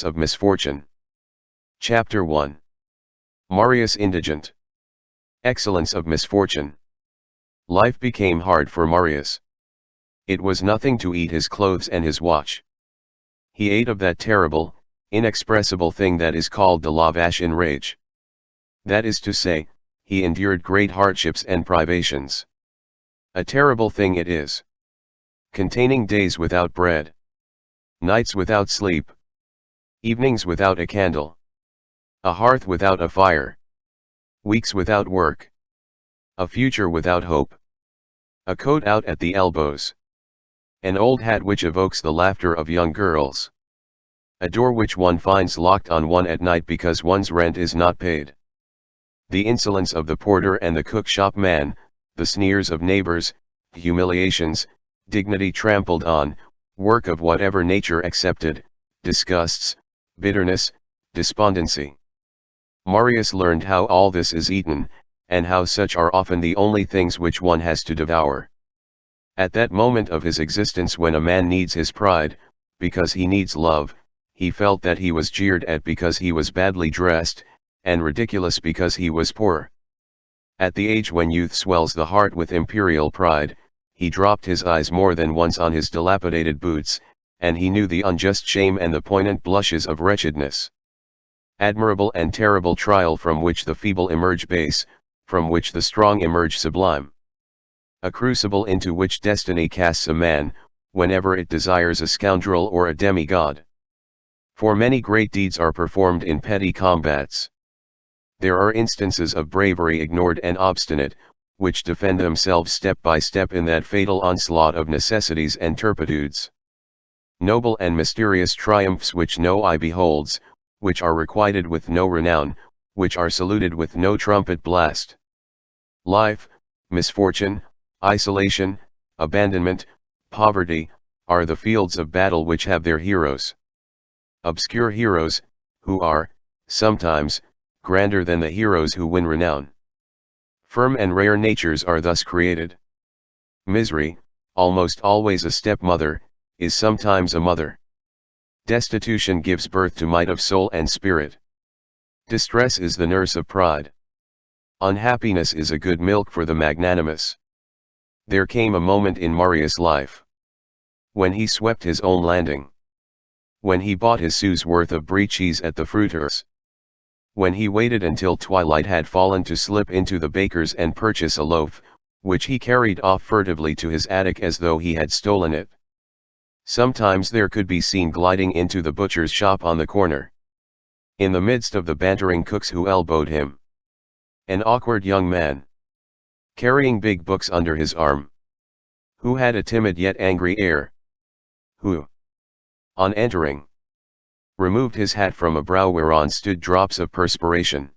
of Misfortune. Chapter 1. Marius indigent. Excellence of Misfortune. Life became hard for Marius. It was nothing to eat his clothes and his watch. He ate of that terrible, inexpressible thing that is called the vache in rage. That is to say, he endured great hardships and privations. A terrible thing it is. Containing days without bread, nights without sleep, evenings without a candle, a hearth without a fire, weeks without work, a future without hope, a coat out at the elbows, an old hat which evokes the laughter of young girls, a door which one finds locked on one at night because one's rent is not paid, the insolence of the porter and the cook shop man, the sneers of neighbors, humiliations, dignity trampled on, work of whatever nature accepted, disgusts, bitterness, despondency. Marius learned how all this is eaten, and how such are often the only things which one has to devour. At that moment of his existence when a man needs his pride, because he needs love, he felt that he was jeered at because he was badly dressed, and ridiculous because he was poor. At the age when youth swells the heart with imperial pride, he dropped his eyes more than once on his dilapidated boots, and he knew the unjust shame and the poignant blushes of wretchedness. Admirable and terrible trial from which the feeble emerge base, from which the strong emerge sublime. A crucible into which destiny casts a man, whenever it desires a scoundrel or a demigod. For many great deeds are performed in petty combats. There are instances of bravery ignored and obstinate, which defend themselves step by step in that fatal onslaught of necessities and turpitudes. Noble and mysterious triumphs which no eye beholds, which are requited with no renown, which are saluted with no trumpet blast. Life, misfortune, isolation, abandonment, poverty, are the fields of battle which have their heroes. Obscure heroes, who are, sometimes, grander than the heroes who win renown. Firm and rare natures are thus created. Misery, almost always a stepmother, is sometimes a mother. Destitution gives birth to might of soul and spirit. Distress is the nurse of pride. Unhappiness is a good milk for the magnanimous. There came a moment in Marius' life when he swept his own landing, when he bought his sou's worth of brie cheese at the fruiterer's, when he waited until twilight had fallen to slip into the baker's and purchase a loaf, which he carried off furtively to his attic as though he had stolen it. Sometimes there could be seen gliding into the butcher's shop on the corner, in the midst of the bantering cooks who elbowed him, an awkward young man, carrying big books under his arm, who had a timid yet angry air, who, on entering, removed his hat from a brow whereon stood drops of perspiration,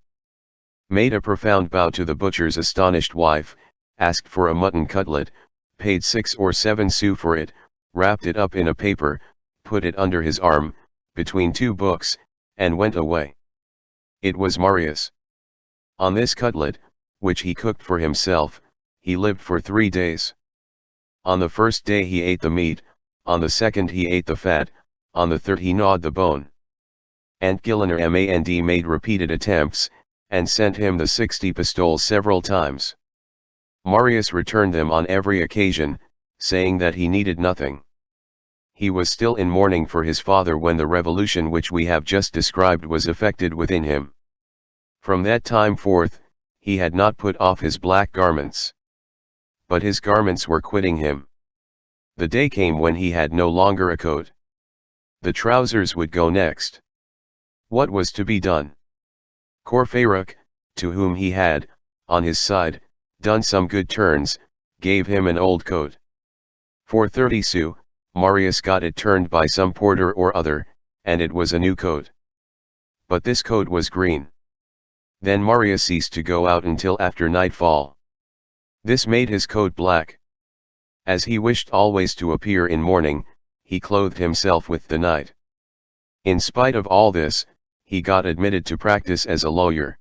made a profound bow to the butcher's astonished wife, asked for a mutton cutlet, paid 6 or 7 sous for it, wrapped it up in a paper, put it under his arm, between 2 books, and went away. It was Marius. On this cutlet, which he cooked for himself, he lived for 3 days. On the first day he ate the meat, on the second he ate the fat, on the third he gnawed the bone. Aunt Gilliner made repeated attempts, and sent him the 60 pistoles several times. Marius returned them on every occasion, saying that he needed nothing. He was still in mourning for his father when the revolution which we have just described was effected within him. From that time forth, he had not put off his black garments. But his garments were quitting him. The day came when he had no longer a coat. The trousers would go next. What was to be done? Courfeyrac, to whom he had, on his side, done some good turns, gave him an old coat. For 30 sous, Marius got it turned by some porter or other, and it was a new coat. But this coat was green. Then Marius ceased to go out until after nightfall. This made his coat black. As he wished always to appear in mourning, he clothed himself with the night. In spite of all this, he got admitted to practice as a lawyer.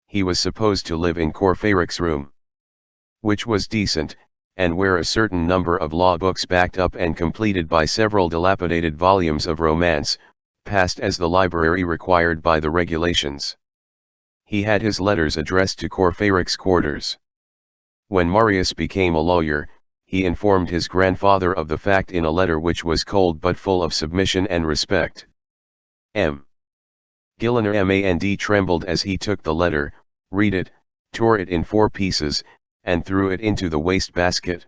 He was supposed to live in Courfeyrac's room, which was decent, and where a certain number of law books backed up and completed by several dilapidated volumes of romance, passed as the library required by the regulations. He had his letters addressed to Courfeyrac's quarters. When Marius became a lawyer, he informed his grandfather of the fact in a letter which was cold but full of submission and respect. Gillenard trembled as he took the letter, read it, tore it in 4 pieces, and threw it into the waste basket.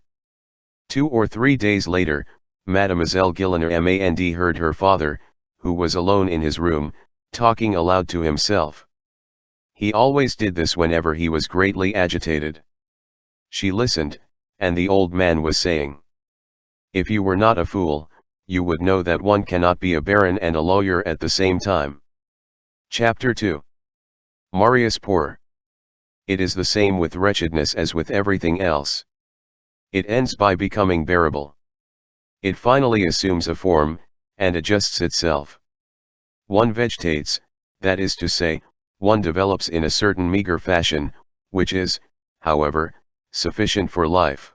2 or 3 days later, Mademoiselle Gillenard heard her father, who was alone in his room, talking aloud to himself. He always did this whenever he was greatly agitated. She listened, and the old man was saying, "If you were not a fool, you would know that one cannot be a baron and a lawyer at the same time." Chapter 2. Marius poor. It is the same with wretchedness as with everything else. It ends by becoming bearable. It finally assumes a form, and adjusts itself. One vegetates, that is to say, one develops in a certain meager fashion, which is, however, sufficient for life.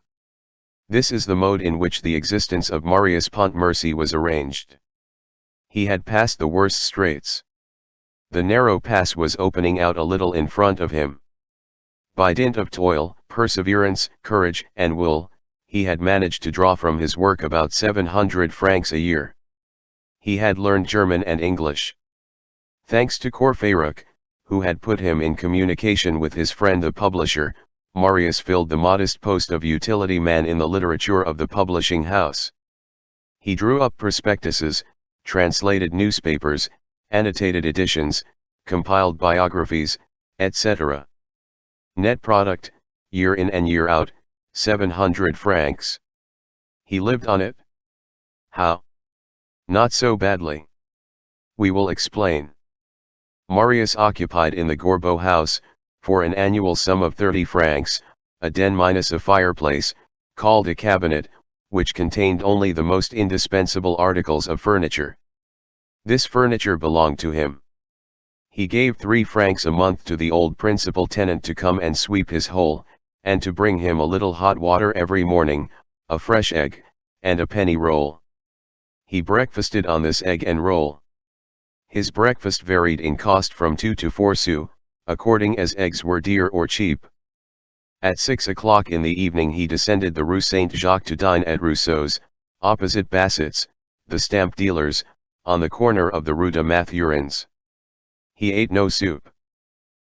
This is the mode in which the existence of Marius Pontmercy was arranged. He had passed the worst straits. The narrow pass was opening out a little in front of him. By dint of toil, perseverance, courage, and will, he had managed to draw from his work about 700 francs a year. He had learned German and English. Thanks to Courfeyrac, who had put him in communication with his friend the publisher, Marius filled the modest post of utility man in the literature of the publishing house. He drew up prospectuses, translated newspapers, annotated editions, compiled biographies, etc. Net product, year in and year out, 700 francs. He lived on it. How? Not so badly. We will explain. Marius occupied in the Gorbeau house, for an annual sum of 30 francs, a den minus a fireplace, called a cabinet, which contained only the most indispensable articles of furniture. This furniture belonged to him. He gave 3 francs a month to the old principal tenant to come and sweep his hole, and to bring him a little hot water every morning, a fresh egg, and a penny roll. He breakfasted on this egg and roll. His breakfast varied in cost from 2 to 4 sous, according as eggs were dear or cheap. At 6 o'clock in the evening he descended the Rue Saint-Jacques to dine at Rousseau's, opposite Basset's, the stamp dealer's, on the corner of the Rue de Mathurins. He ate no soup.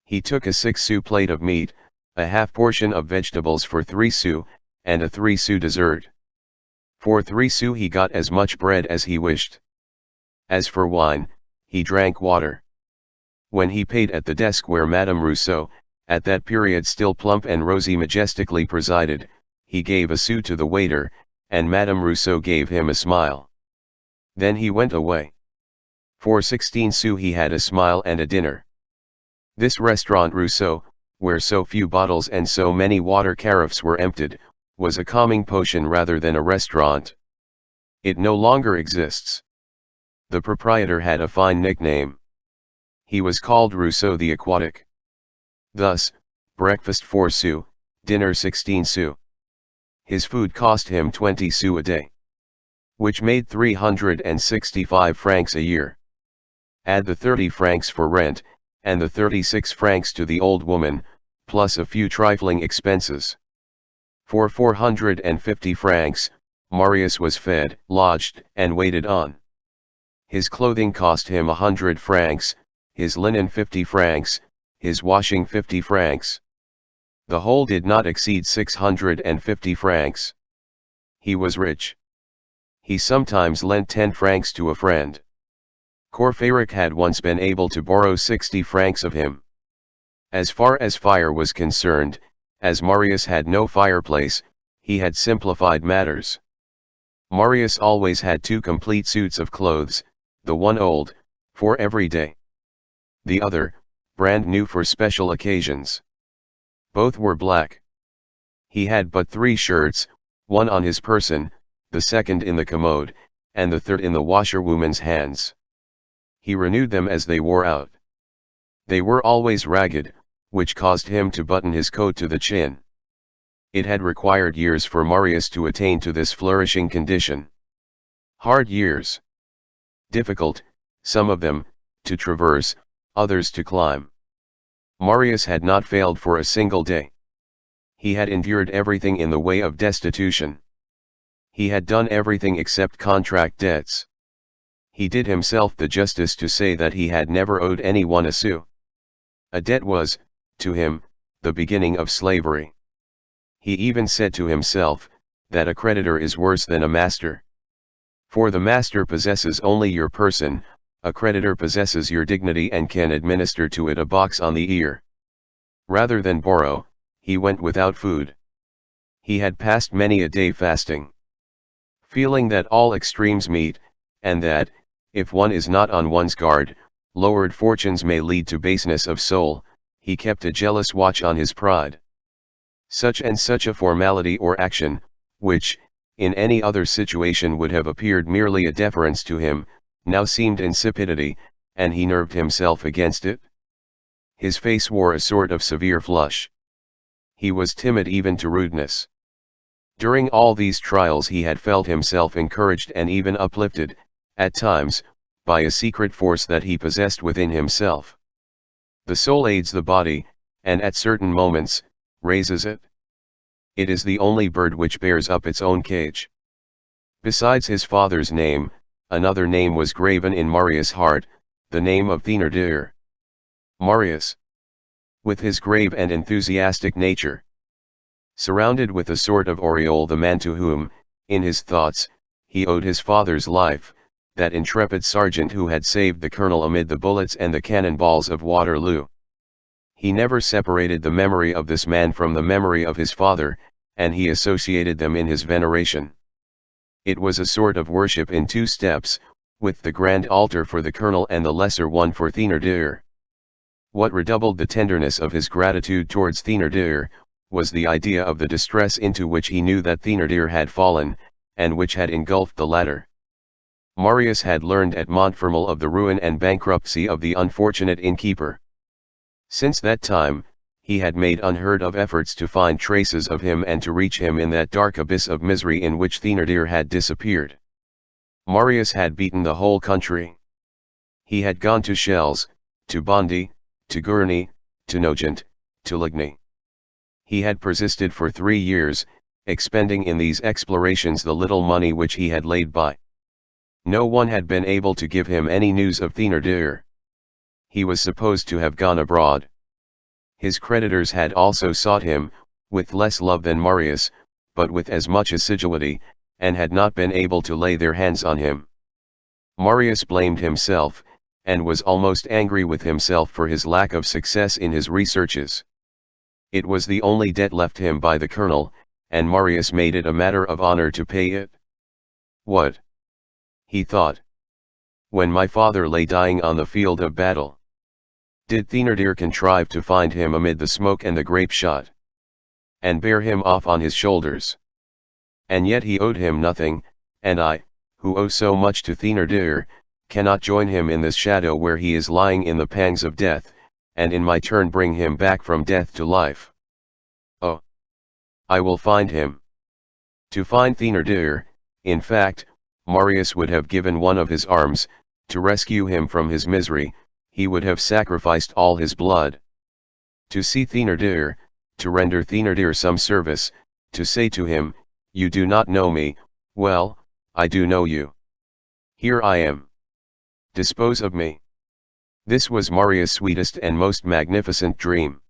He took a 6-sou plate of meat, a half portion of vegetables for 3 sous, and a 3-sou dessert. For 3 sous he got as much bread as he wished. As for wine, he drank water. When he paid at the desk where Madame Rousseau, at that period still plump and rosy, majestically presided, he gave a sou to the waiter, and Madame Rousseau gave him a smile. Then he went away. For 16 sous he had a smile and a dinner. This restaurant Rousseau, where so few bottles and so many water carafes were emptied, was a calming potion rather than a restaurant. It no longer exists. The proprietor had a fine nickname. He was called Rousseau the Aquatic. Thus, breakfast 4 sous, dinner 16 sous. His food cost him 20 sous a day, which made 365 francs a year. Add the 30 francs for rent, and the 36 francs to the old woman, plus a few trifling expenses. For 450 francs, Marius was fed, lodged, and waited on. His clothing cost him 100 francs, his linen 50 francs, his washing 50 francs. The whole did not exceed 650 francs. He was rich. He sometimes lent 10 francs to a friend. Courfeyrac had once been able to borrow 60 francs of him. As far as fire was concerned, as Marius had no fireplace, he had simplified matters. Marius always had 2 complete suits of clothes, the one old, for every day. The other, brand new for special occasions. Both were black. He had but 3 shirts, one on his person, the second in the commode, and the third in the washerwoman's hands. He renewed them as they wore out. They were always ragged, which caused him to button his coat to the chin. It had required years for Marius to attain to this flourishing condition. Hard years. Difficult, some of them, to traverse, others to climb. Marius had not failed for a single day. He had endured everything in the way of destitution. He had done everything except contract debts. He did himself the justice to say that he had never owed anyone a sou. A debt was, to him, the beginning of slavery. He even said to himself, that a creditor is worse than a master. For the master possesses only your person, a creditor possesses your dignity and can administer to it a box on the ear. Rather than borrow, he went without food. He had passed many a day fasting. Feeling that all extremes meet, and that, if one is not on one's guard, lowered fortunes may lead to baseness of soul, he kept a jealous watch on his pride. Such and such a formality or action, which, in any other situation would have appeared merely a deference to him, now seemed insipidity, and he nerved himself against it. His face wore a sort of severe flush. He was timid even to rudeness. During all these trials he had felt himself encouraged and even uplifted, at times, by a secret force that he possessed within himself. The soul aids the body, and at certain moments, raises it. It is the only bird which bears up its own cage. Besides his father's name, another name was graven in Marius' heart, the name of Thénardier. Marius. With his grave and enthusiastic nature, surrounded with a sort of aureole, the man to whom, in his thoughts, he owed his father's life, that intrepid sergeant who had saved the colonel amid the bullets and the cannonballs of Waterloo. He never separated the memory of this man from the memory of his father, and he associated them in his veneration. It was a sort of worship in two steps, with the grand altar for the colonel and the lesser one for Thénardier. What redoubled the tenderness of his gratitude towards Thénardier, was the idea of the distress into which he knew that Thénardier had fallen, and which had engulfed the latter. Marius had learned at Montfermeil of the ruin and bankruptcy of the unfortunate innkeeper. Since that time, he had made unheard of efforts to find traces of him and to reach him in that dark abyss of misery in which Thénardier had disappeared. Marius had beaten the whole country. He had gone to Chelles, to Bondy, to Gournay, to Nogent, to Ligny. He had persisted for 3 years, expending in these explorations the little money which he had laid by. No one had been able to give him any news of Thénardier. He was supposed to have gone abroad. His creditors had also sought him, with less love than Marius, but with as much assiduity, and had not been able to lay their hands on him. Marius blamed himself, and was almost angry with himself for his lack of success in his researches. It was the only debt left him by the colonel, and Marius made it a matter of honor to pay it. What? He thought. When my father lay dying on the field of battle, did Thénardier contrive to find him amid the smoke and the grape shot, and bear him off on his shoulders? And yet he owed him nothing, and I, who owe so much to Thénardier, cannot join him in this shadow where he is lying in the pangs of death, and in my turn bring him back from death to life. Oh! I will find him. To find Thénardier, in fact, Marius would have given one of his arms, to rescue him from his misery, he would have sacrificed all his blood. To see Thénardier, to render Thénardier some service, to say to him, "You do not know me, well, I do know you. Here I am. Dispose of me." This was Marius' sweetest and most magnificent dream.